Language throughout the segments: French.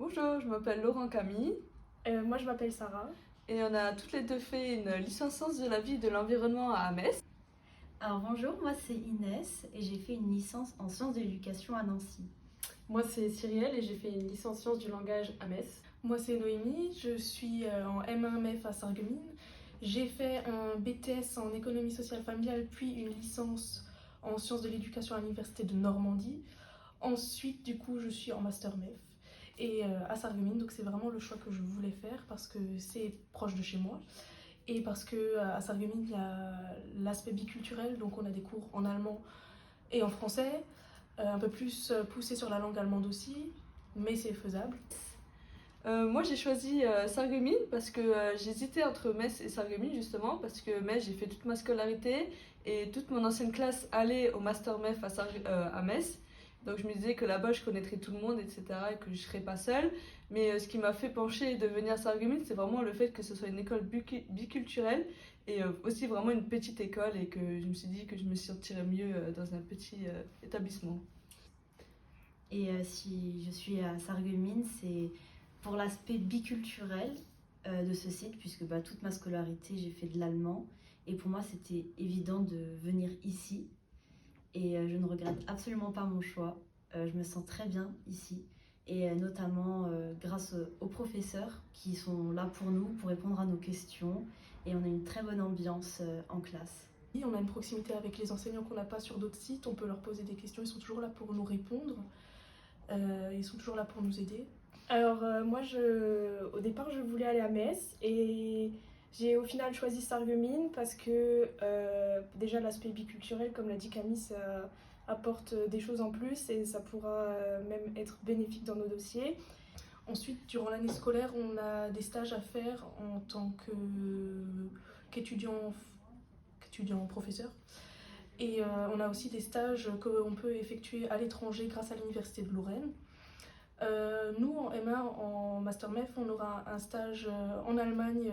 Bonjour, je m'appelle Laurent Camille Moi, je m'appelle Sarah. et on a toutes les deux fait une licence sciences de la vie et de l'environnement à Metz. Alors bonjour, moi c'est Inès et j'ai fait une licence en sciences de l'éducation à Nancy. Moi, c'est Cyrielle et j'ai fait une licence sciences du langage à Metz. Moi, c'est Noémie. Je suis en M1 MEF à Sarreguemines. J'ai fait un BTS en économie sociale familiale, puis une licence en sciences de l'éducation à l'université de Normandie. Ensuite, du coup, je suis en master MEF et à Sarreguemines. Donc, c'est vraiment le choix que je voulais faire parce que c'est proche de chez moi et parce que à Sarreguemines, il y a l'aspect biculturel. Donc, on a des cours en allemand et en français. Un peu plus poussé sur la langue allemande aussi, mais c'est faisable. Moi j'ai choisi Sarreguemines parce que j'hésitais entre Metz et Sarreguemines justement parce que Metz j'ai fait toute ma scolarité et toute mon ancienne classe allait au master MEF à Metz. Donc je me disais que là-bas je connaîtrais tout le monde, etc. et que je ne serais pas seule. Mais ce qui m'a fait pencher de venir à Sarreguemines, c'est vraiment le fait que ce soit une école biculturelle et aussi vraiment une petite école et que je me suis dit que je me sentirais mieux dans un petit établissement. Et si je suis à Sarreguemines, c'est pour l'aspect biculturel de ce site, puisque toute ma scolarité j'ai fait de l'allemand. Et pour moi c'était évident de venir ici. Et je ne regrette absolument pas mon choix. Je me sens très bien ici. Et notamment grâce aux professeurs qui sont là pour nous, pour répondre à nos questions. Et on a une très bonne ambiance en classe. On a une proximité avec les enseignants qu'on n'a pas sur d'autres sites, on peut leur poser des questions, ils sont toujours là pour nous répondre, ils sont toujours là pour nous aider. Alors, moi, au départ, je voulais aller à Metz et j'ai au final choisi Sarreguemines parce que déjà l'aspect biculturel, comme l'a dit Camille, ça apporte des choses en plus et ça pourra même être bénéfique dans nos dossiers. Ensuite, durant l'année scolaire, on a des stages à faire en tant qu'étudiant professeur. Et on a aussi des stages qu'on peut effectuer à l'étranger grâce à l'Université de Lorraine. Nous, en M1, en Master MEF, on aura un stage en Allemagne,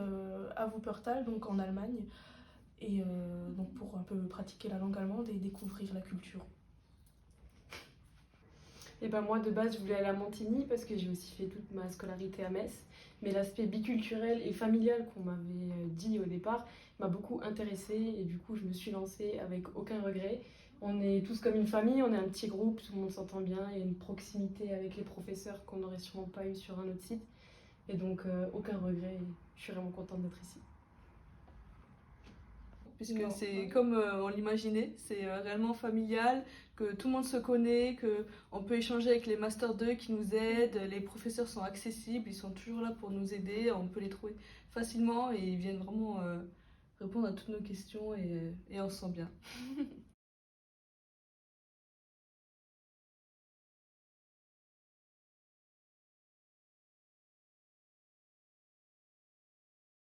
à Wuppertal, donc en Allemagne, et donc pour un peu pratiquer la langue allemande et découvrir la culture. Et ben moi, de base, je voulais aller à Montigny parce que j'ai aussi fait toute ma scolarité à Metz. Mais l'aspect biculturel et familial qu'on m'avait dit au départ m'a beaucoup intéressée et du coup, je me suis lancée avec aucun regret. On est tous comme une famille, on est un petit groupe, tout le monde s'entend bien, il y a une proximité avec les professeurs qu'on n'aurait sûrement pas eu sur un autre site. Et donc, aucun regret, je suis vraiment contente d'être ici. Puisque Non. c'est comme on l'imaginait, c'est réellement familial, que tout le monde se connaît, que on peut échanger avec les Master 2 qui nous aident, les professeurs sont accessibles, ils sont toujours là pour nous aider, on peut les trouver facilement et ils viennent vraiment répondre à toutes nos questions et on se sent bien.